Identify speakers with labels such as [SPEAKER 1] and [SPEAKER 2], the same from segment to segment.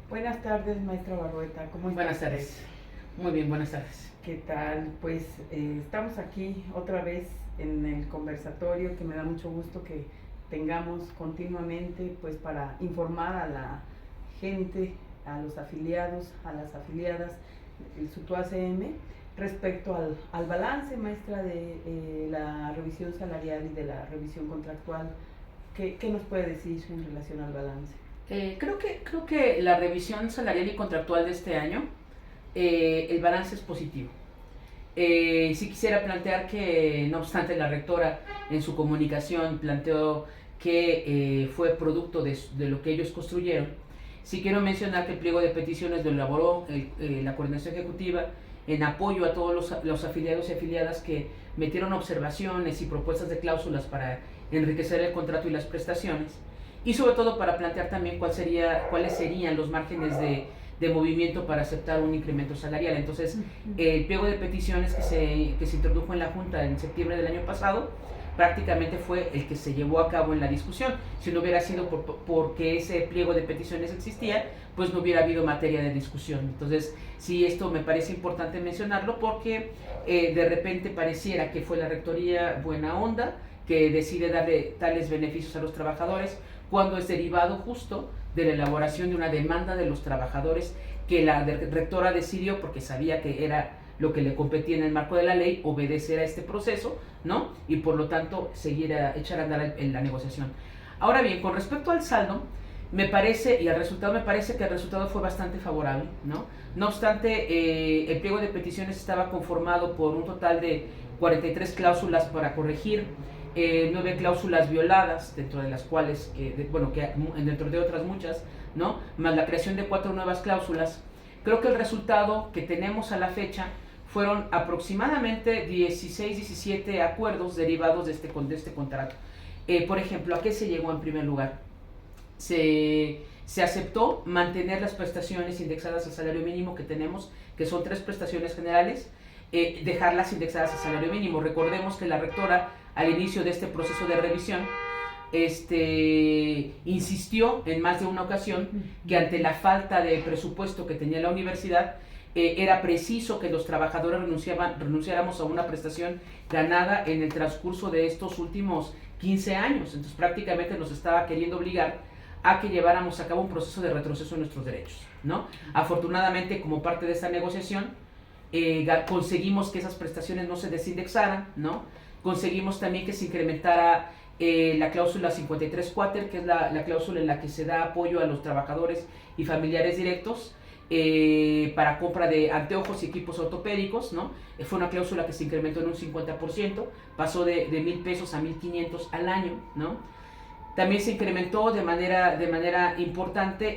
[SPEAKER 1] Buenas tardes, maestra Barrueta. ¿Cómo está
[SPEAKER 2] Buenas
[SPEAKER 1] usted?
[SPEAKER 2] tardes. Muy bien, buenas tardes.
[SPEAKER 1] ¿Qué tal? Pues estamos aquí otra vez en el conversatorio que me da mucho gusto que tengamos continuamente, pues para informar a la gente, a los afiliados, a las afiliadas del SUTU-ACM respecto al balance, maestra, de la revisión salarial y de la revisión contractual. ¿Qué nos puede decir en relación al balance?
[SPEAKER 2] Creo que la revisión salarial y contractual de este año, el balance es positivo. Sí quisiera plantear que, no obstante, la rectora en su comunicación planteó que fue producto de lo que ellos construyeron. Sí quiero mencionar que el pliego de peticiones lo elaboró la coordinación ejecutiva en apoyo a todos los afiliados y afiliadas que metieron observaciones y propuestas de cláusulas para enriquecer el contrato y las prestaciones, y sobre todo para plantear también cuáles serían los márgenes de movimiento para aceptar un incremento salarial. Entonces, el pliego de peticiones que se introdujo en la Junta en septiembre del año pasado prácticamente fue el que se llevó a cabo en la discusión. Si no hubiera sido porque ese pliego de peticiones existía, pues no hubiera habido materia de discusión. Entonces, sí, esto me parece importante mencionarlo porque de repente pareciera que fue la rectoría buena onda que decide darle tales beneficios a los trabajadores, cuando es derivado justo de la elaboración de una demanda de los trabajadores que la rectora decidió, porque sabía que era lo que le competía en el marco de la ley, obedecer a este proceso, ¿no? Y por lo tanto echar a andar en la negociación. Ahora bien, con respecto al saldo, me parece, y al resultado, me parece que el resultado fue bastante favorable, ¿no? No obstante, el pliego de peticiones estaba conformado por un total de 43 cláusulas para corregir, 9 cláusulas violadas, dentro de las cuales, dentro de otras muchas, ¿no? Más la creación de 4 nuevas cláusulas. Creo que el resultado que tenemos a la fecha fueron aproximadamente 16, 17 acuerdos derivados de este contrato. Por ejemplo, ¿a qué se llegó en primer lugar? Se aceptó mantener las prestaciones indexadas al salario mínimo que tenemos, que son 3 prestaciones generales, dejarlas indexadas al salario mínimo. Recordemos que la rectora, al inicio de este proceso de revisión, insistió en más de una ocasión que ante la falta de presupuesto que tenía la universidad, era preciso que los trabajadores renunciáramos a una prestación ganada en el transcurso de estos últimos 15 años. Entonces prácticamente nos estaba queriendo obligar a que lleváramos a cabo un proceso de retroceso en nuestros derechos, ¿no? Afortunadamente, como parte de esta negociación, conseguimos que esas prestaciones no se desindexaran, ¿no? Conseguimos también que se incrementara la cláusula 53 quater, que es la cláusula en la que se da apoyo a los trabajadores y familiares directos para compra de anteojos y equipos ortopédicos, ¿no? Fue una cláusula que se incrementó en un 50%, pasó de 1,000 pesos a 1,500 al año, ¿no? También se incrementó de manera importante,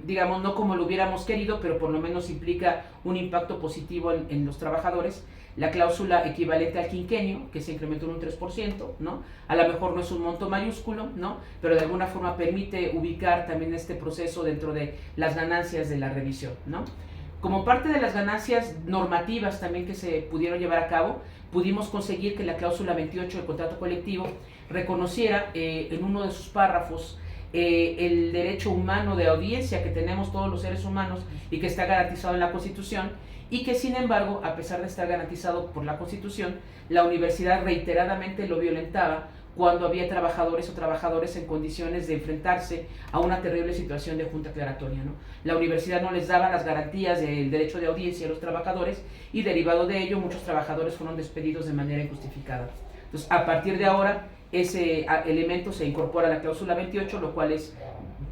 [SPEAKER 2] digamos, no como lo hubiéramos querido, pero por lo menos implica un impacto positivo en los trabajadores, la cláusula equivalente al quinquenio, que se incrementó en un 3%, ¿no? A lo mejor no es un monto mayúsculo, ¿no? Pero de alguna forma permite ubicar también este proceso dentro de las ganancias de la revisión, ¿no? Como parte de las ganancias normativas también que se pudieron llevar a cabo, pudimos conseguir que la cláusula 28 del contrato colectivo reconociera en uno de sus párrafos el derecho humano de audiencia que tenemos todos los seres humanos y que está garantizado en la Constitución, y que sin embargo, a pesar de estar garantizado por la Constitución, la universidad reiteradamente lo violentaba cuando había trabajadores en condiciones de enfrentarse a una terrible situación de junta aclaratoria, ¿no? La universidad no les daba las garantías del derecho de audiencia a los trabajadores, y derivado de ello muchos trabajadores fueron despedidos de manera injustificada. Entonces, a partir de ahora, ese elemento se incorpora a la cláusula 28, lo cual es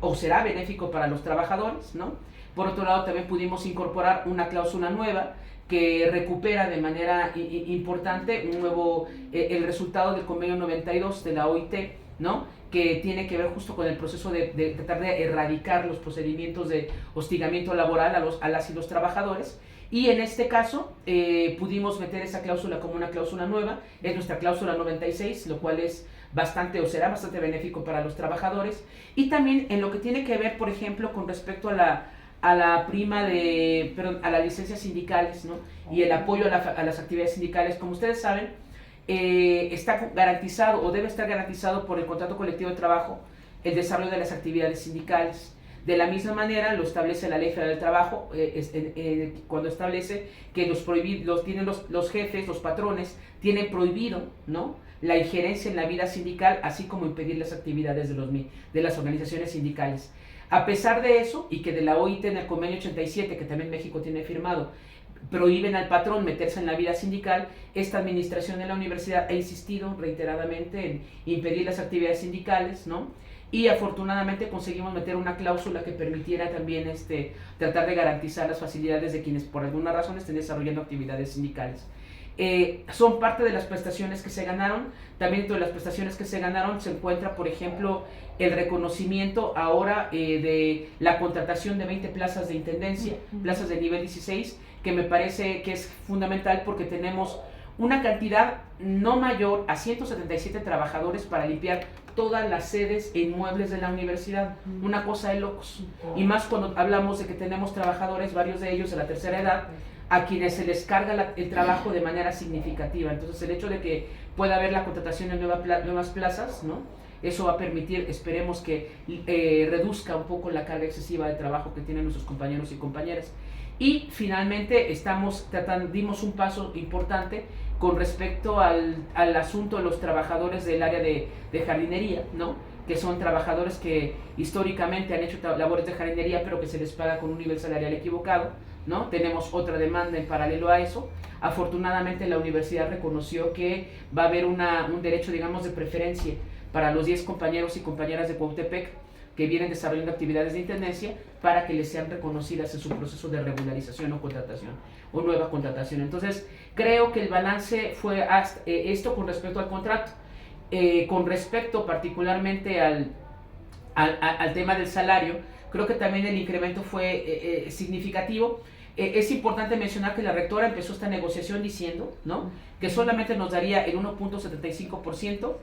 [SPEAKER 2] o será benéfico para los trabajadores, ¿no? Por otro lado, también pudimos incorporar una cláusula nueva que recupera de manera importante el resultado del convenio 92 de la OIT, ¿no? Que tiene que ver justo con el proceso de tratar de erradicar los procedimientos de hostigamiento laboral a las y los trabajadores. Y en este caso pudimos meter esa cláusula como una cláusula nueva, es nuestra cláusula 96, lo cual es bastante o será bastante benéfico para los trabajadores. Y también en lo que tiene que ver, por ejemplo, con respecto a las licencias sindicales, ¿no? Y el apoyo a las actividades sindicales. Como ustedes saben, está garantizado o debe estar garantizado por el contrato colectivo de trabajo el desarrollo de las actividades sindicales. De la misma manera lo establece la Ley Federal del Trabajo, cuando establece que los jefes, los patrones, tienen prohibido, ¿no?, la injerencia en la vida sindical, así como impedir las actividades de las organizaciones sindicales. A pesar de eso, y que de la OIT en el convenio 87, que también México tiene firmado, prohíben al patrón meterse en la vida sindical, esta administración de la universidad ha insistido reiteradamente en impedir las actividades sindicales, ¿no? Y afortunadamente conseguimos meter una cláusula que permitiera también tratar de garantizar las facilidades de quienes por alguna razón estén desarrollando actividades sindicales. Son parte de las prestaciones que se ganaron. También dentro de las prestaciones que se ganaron se encuentra, por ejemplo, el reconocimiento ahora de la contratación de 20 plazas de intendencia, plazas de nivel 16, que me parece que es fundamental porque tenemos una cantidad no mayor a 177 trabajadores para limpiar todas las sedes e inmuebles de la universidad. Una cosa de locos. Y más cuando hablamos de que tenemos trabajadores, varios de ellos de la tercera edad, a quienes se les carga el trabajo de manera significativa. Entonces el hecho de que pueda haber la contratación de nuevas plazas, ¿no?, eso va a permitir, esperemos que reduzca un poco la carga excesiva de trabajo que tienen nuestros compañeros y compañeras. Y finalmente dimos un paso importante con respecto al asunto de los trabajadores del área de jardinería, ¿no?, que son trabajadores que históricamente han hecho labores de jardinería, pero que se les paga con un nivel salarial equivocado, ¿no? Tenemos otra demanda en paralelo a eso. Afortunadamente la universidad reconoció que va a haber un derecho, digamos, de preferencia para los 10 compañeros y compañeras de Cuautepec que vienen desarrollando actividades de intendencia para que les sean reconocidas en su proceso de regularización o contratación o nueva contratación. Entonces creo que el balance fue esto con respecto al contrato. Con respecto particularmente al tema del salario, creo que también el incremento fue significativo. Es importante mencionar que la rectora empezó esta negociación diciendo, ¿no?, que solamente nos daría el 1.75%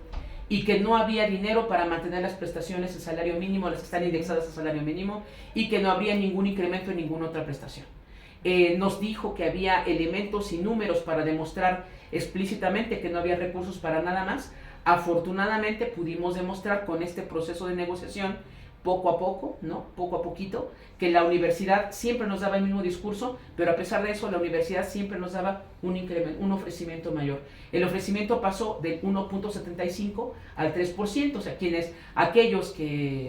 [SPEAKER 2] y que no había dinero para mantener las prestaciones, el salario mínimo, las que están indexadas al salario mínimo, y que no habría ningún incremento en ninguna otra prestación. Nos dijo que había elementos y números para demostrar explícitamente que no había recursos para nada más. Afortunadamente pudimos demostrar con este proceso de negociación, poco a poco, ¿no?, poco a poquito, que la universidad siempre nos daba el mismo discurso, pero a pesar de eso la universidad siempre nos daba un ofrecimiento mayor. El ofrecimiento pasó del 1.75 al 3%, o sea, aquellos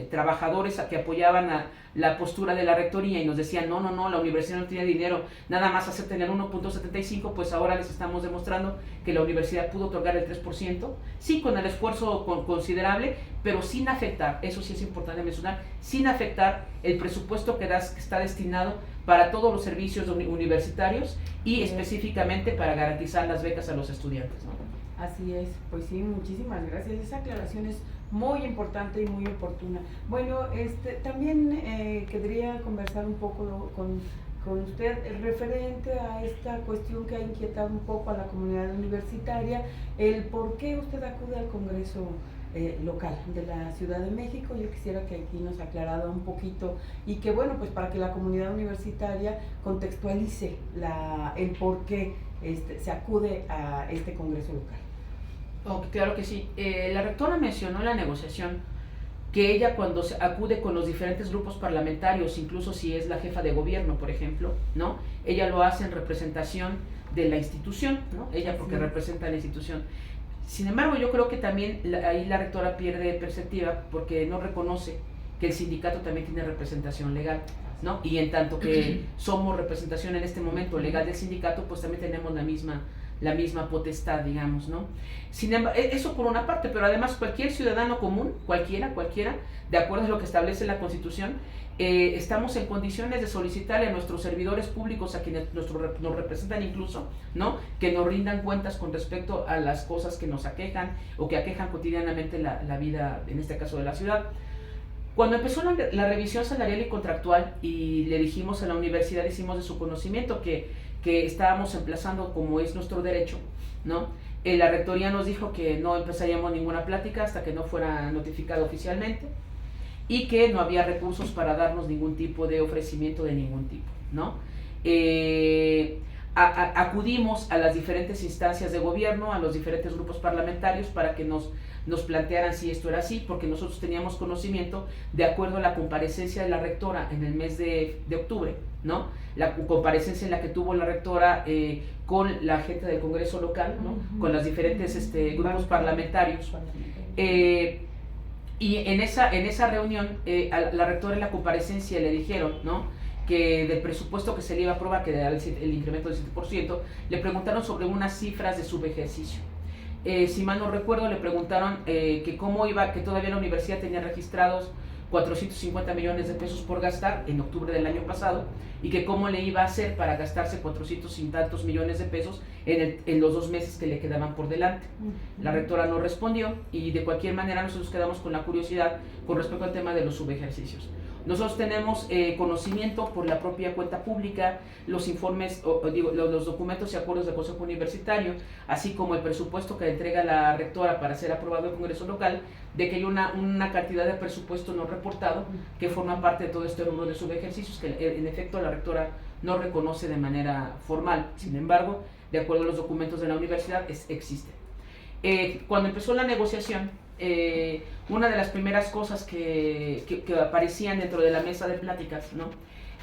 [SPEAKER 2] trabajadores que apoyaban a la postura de la rectoría y nos decían, no, la universidad no tiene dinero, nada más acepten el 1.75, pues ahora les estamos demostrando que la universidad pudo otorgar el 3%, sí, con el esfuerzo considerable, pero sin afectar, eso sí es importante mencionar, sin afectar el presupuesto que está destinado para todos los servicios universitarios y específicamente para garantizar las becas a los estudiantes, ¿no?
[SPEAKER 1] Así es, pues sí, muchísimas gracias. Esa aclaración es muy importante y muy oportuna. Bueno, también querría conversar un poco con usted referente a esta cuestión que ha inquietado un poco a la comunidad universitaria, el por qué usted acude al Congreso local de la Ciudad de México. Yo quisiera que aquí nos aclarara un poquito y que, bueno, pues para que la comunidad universitaria contextualice el por qué se acude a este Congreso local.
[SPEAKER 2] Oh, claro que sí. La rectora mencionó en la negociación que ella, cuando acude con los diferentes grupos parlamentarios, incluso si es la jefa de gobierno, por ejemplo, ¿no?, ella lo hace en representación de la institución, ¿no?, ella porque representa a la institución. Sin embargo, yo creo que también ahí la rectora pierde perspectiva porque no reconoce que el sindicato también tiene representación legal, ¿no? Y en tanto que somos representación en este momento legal del sindicato, pues también tenemos la misma potestad, digamos, ¿no? Sin embargo, eso por una parte, pero además cualquier ciudadano común, cualquiera, de acuerdo a lo que establece la Constitución, estamos en condiciones de solicitarle a nuestros servidores públicos, a quienes nos representan incluso, ¿no?, que nos rindan cuentas con respecto a las cosas que nos aquejan o que aquejan cotidianamente la vida, en este caso de la ciudad. Cuando empezó la revisión salarial y contractual y le dijimos a la universidad, hicimos de su conocimiento que estábamos emplazando como es nuestro derecho, ¿no?, la rectoría nos dijo que no empezaríamos ninguna plática hasta que no fuera notificado oficialmente y que no había recursos para darnos ningún tipo de ofrecimiento de ningún tipo, ¿no? Acudimos a las diferentes instancias de gobierno, a los diferentes grupos parlamentarios para que nos nos plantearan si esto era así, porque nosotros teníamos conocimiento de acuerdo a la comparecencia de la rectora en el mes de octubre, ¿no? La comparecencia en la que tuvo la rectora con la gente del Congreso local, ¿no? Con los diferentes grupos parlamentarios. Y en esa reunión, a la rectora en la comparecencia le dijeron, ¿no?, que del presupuesto que se le iba a aprobar, que era el incremento del 7%, le preguntaron sobre unas cifras de subejercicio. Si mal no recuerdo, le preguntaron que cómo iba, que todavía la universidad tenía registrados 450 millones de pesos por gastar en octubre del año pasado, y que cómo le iba a hacer para gastarse 400 y tantos millones de pesos en los 2 meses que le quedaban por delante. La rectora no respondió, y de cualquier manera nosotros quedamos con la curiosidad con respecto al tema de los subejercicios. Nosotros tenemos conocimiento por la propia cuenta pública, los informes, los documentos y acuerdos del Consejo Universitario, así como el presupuesto que entrega la rectora para ser aprobado en el Congreso local, de que hay una cantidad de presupuesto no reportado que forma parte de todo este rubro de subejercicios, que en efecto la rectora no reconoce de manera formal. Sin embargo, de acuerdo a los documentos de la universidad, existe. Cuando empezó la negociación, una de las primeras cosas que aparecían dentro de la mesa de pláticas, ¿no?,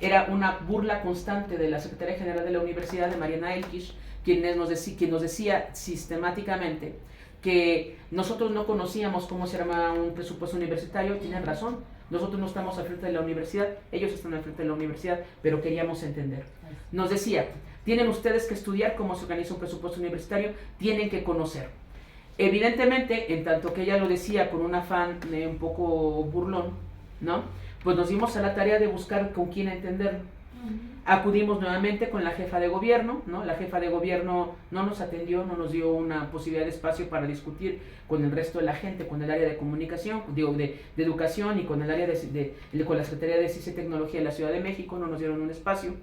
[SPEAKER 2] era una burla constante de la Secretaría General de la Universidad, de Mariana Elkish, quien nos decía sistemáticamente que nosotros no conocíamos cómo se arma un presupuesto universitario. Tienen razón, nosotros no estamos al frente de la universidad, ellos están al frente de la universidad, pero queríamos entender. Nos decía, tienen ustedes que estudiar cómo se organiza un presupuesto universitario, tienen que conocer. Evidentemente, en tanto que ella lo decía con un afán un poco burlón, ¿no?, pues nos dimos a la tarea de buscar con quién entenderlo. Acudimos nuevamente con la jefa de gobierno, ¿no? La jefa de gobierno no nos atendió, no nos dio una posibilidad de espacio para discutir con el resto de la gente, con el área de comunicación, de educación, y con el área con la Secretaría de Ciencia y Tecnología de la Ciudad de México. No nos dieron un espacio.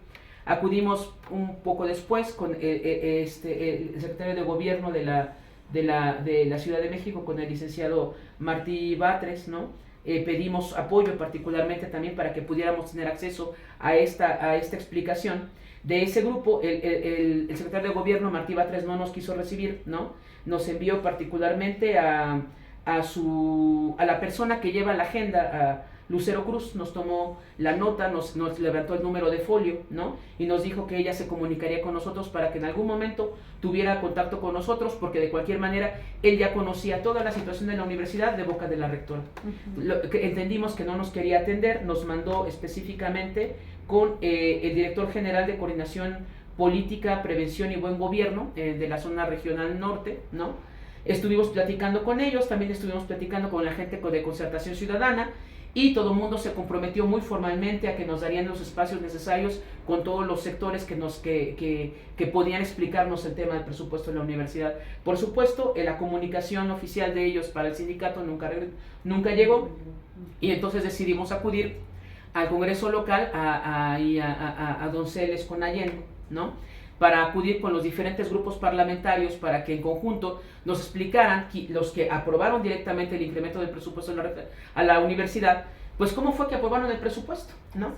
[SPEAKER 2] Acudimos un poco después con el secretario de gobierno de la Ciudad de México, con el licenciado Martí Batres, ¿no? Pedimos apoyo particularmente también para que pudiéramos tener acceso a esta explicación de ese grupo. El secretario de gobierno, Martí Batres, no nos quiso recibir, ¿no? Nos envió particularmente a la persona que lleva la agenda, a Lucero Cruz. Nos tomó la nota, nos levantó el número de folio, ¿no?, y nos dijo que ella se comunicaría con nosotros para que en algún momento tuviera contacto con nosotros, porque de cualquier manera él ya conocía toda la situación de la universidad de boca de la rectora. Entendimos que no nos quería atender, nos mandó específicamente con el director general de Coordinación Política, Prevención y Buen Gobierno de la zona regional norte, ¿no? Estuvimos platicando con ellos, también estuvimos platicando con la gente de Concertación Ciudadana, y todo el mundo se comprometió muy formalmente a que nos darían los espacios necesarios con todos los sectores que podían explicarnos el tema del presupuesto de la universidad. Por supuesto, la comunicación oficial de ellos para el sindicato nunca llegó, y entonces decidimos acudir al Congreso local, a Donceles con Allende, ¿no?, para acudir con los diferentes grupos parlamentarios para que en conjunto nos explicaran, los que aprobaron directamente el incremento del presupuesto a la universidad, pues cómo fue que aprobaron el presupuesto, ¿no? Sí.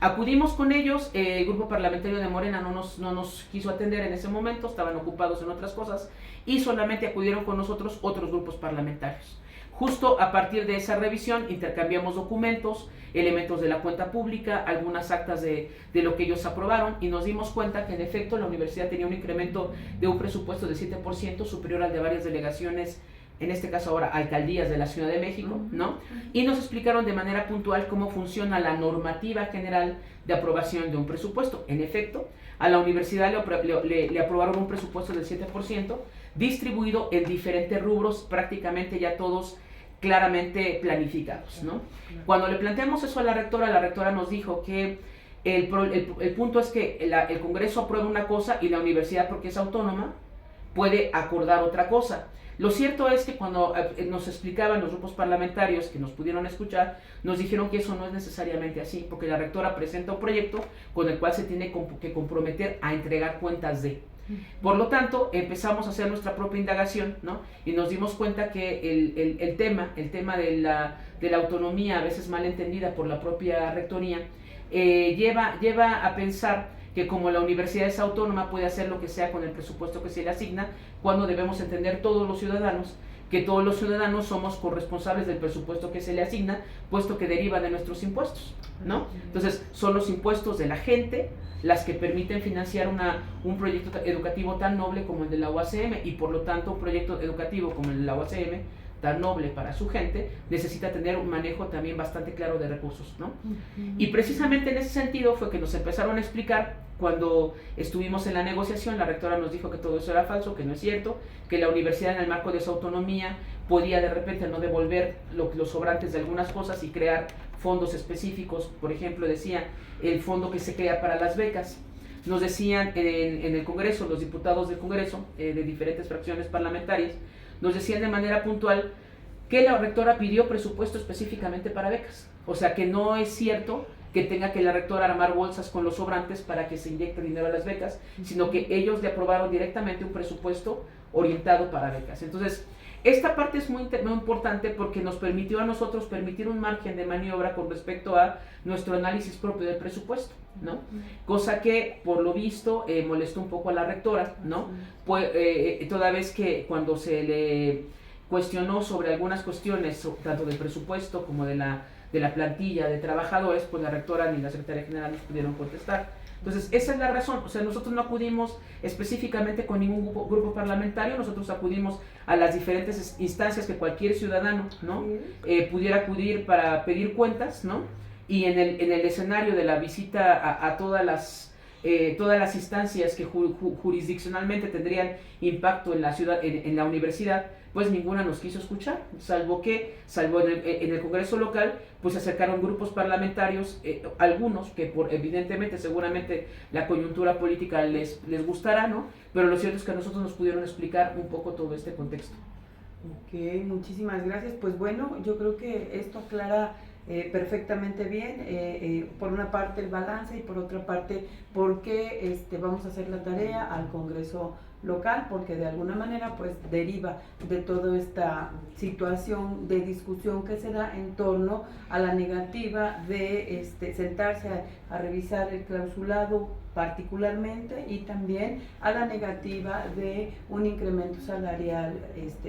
[SPEAKER 2] Acudimos con ellos, el grupo parlamentario de Morena no nos quiso atender en ese momento, estaban ocupados en otras cosas, y solamente acudieron con nosotros otros grupos parlamentarios. Justo a partir de esa revisión intercambiamos documentos, elementos de la cuenta pública, algunas actas de lo que ellos aprobaron, y nos dimos cuenta que en efecto la universidad tenía un incremento de un presupuesto de 7% superior al de varias delegaciones, en este caso ahora alcaldías de la Ciudad de México, ¿no? Y nos explicaron de manera puntual cómo funciona la normativa general de aprobación de un presupuesto. En efecto, a la universidad le aprobaron un presupuesto del 7%, distribuido en diferentes rubros, prácticamente ya todos claramente planificados, ¿no? Cuando le planteamos eso a la rectora nos dijo que el punto es que el Congreso aprueba una cosa y la universidad, porque es autónoma, puede acordar otra cosa. Lo cierto es que cuando nos explicaban los grupos parlamentarios que nos pudieron escuchar, nos dijeron que eso no es necesariamente así, porque la rectora presenta un proyecto con el cual se tiene que comprometer a entregar cuentas de. Por lo tanto, empezamos a hacer nuestra propia indagación, ¿no? Y nos dimos cuenta que el tema de la autonomía, a veces mal entendida por la propia rectoría, lleva a pensar que como la universidad es autónoma, puede hacer lo que sea con el presupuesto que se le asigna, cuando debemos entender todos los ciudadanos que todos los ciudadanos somos corresponsables del presupuesto que se le asigna, puesto que deriva de nuestros impuestos, ¿no? Entonces, son los impuestos de la gente las que permiten financiar un proyecto educativo tan noble como el de la UACM, y por lo tanto un proyecto educativo como el de la UACM, tan noble para su gente, necesita tener un manejo también bastante claro de recursos, ¿no? Y precisamente en ese sentido fue que nos empezaron a explicar, cuando estuvimos en la negociación, la rectora nos dijo que todo eso era falso, que no es cierto, que la universidad en el marco de su autonomía podía de repente no devolver los sobrantes de algunas cosas y crear fondos específicos. Por ejemplo, decía el fondo que se crea para las becas. Nos decían en el Congreso, los diputados del Congreso, de diferentes fracciones parlamentarias, nos decían de manera puntual que la rectora pidió presupuesto específicamente para becas. O sea, que no es cierto que tenga que la rectora armar bolsas con los sobrantes para que se inyecte dinero a las becas, sino que ellos le aprobaron directamente un presupuesto orientado para becas. Entonces, esta parte es muy importante porque nos permitió a nosotros permitir un margen de maniobra con respecto a nuestro análisis propio del presupuesto, ¿no? Cosa que, por lo visto, molestó un poco a la rectora, ¿no? Pues, toda vez que cuando se le cuestionó sobre algunas cuestiones, tanto del presupuesto como de la plantilla de trabajadores, pues la rectora ni la secretaria general nos pudieron contestar. Entonces, esa es la razón. O sea, nosotros no acudimos específicamente con ningún grupo parlamentario, nosotros acudimos a las diferentes instancias que cualquier ciudadano, ¿no? Pudiera acudir para pedir cuentas, ¿no? Y en el escenario de la visita a todas las instancias que jurisdiccionalmente tendrían impacto en la ciudad, en la universidad, pues ninguna nos quiso escuchar, salvo en el Congreso local, pues se acercaron grupos parlamentarios, algunos que evidentemente, seguramente la coyuntura política les gustará, ¿no? Pero lo cierto es que a nosotros nos pudieron explicar un poco todo este contexto.
[SPEAKER 1] Ok, muchísimas gracias. Pues bueno, yo creo que esto aclara perfectamente bien, por una parte el balance y por otra parte por qué vamos a hacer la tarea al Congreso local, porque de alguna manera pues deriva de toda esta situación de discusión que se da en torno a la negativa de sentarse a revisar el clausulado particularmente, y también a la negativa de un incremento salarial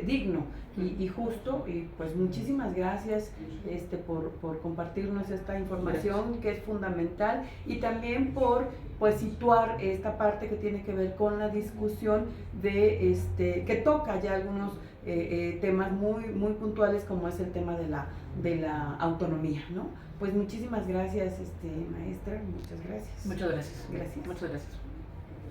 [SPEAKER 1] digno y justo. Y pues muchísimas gracias por compartirnos esta información que es fundamental, y también por pues situar esta parte que tiene que ver con la discusión de que toca ya algunos temas muy puntuales, como es el tema de la autonomía, ¿no? Pues muchísimas gracias, maestra, muchas gracias.
[SPEAKER 2] Muchas gracias.
[SPEAKER 1] Gracias.
[SPEAKER 2] Muchas gracias.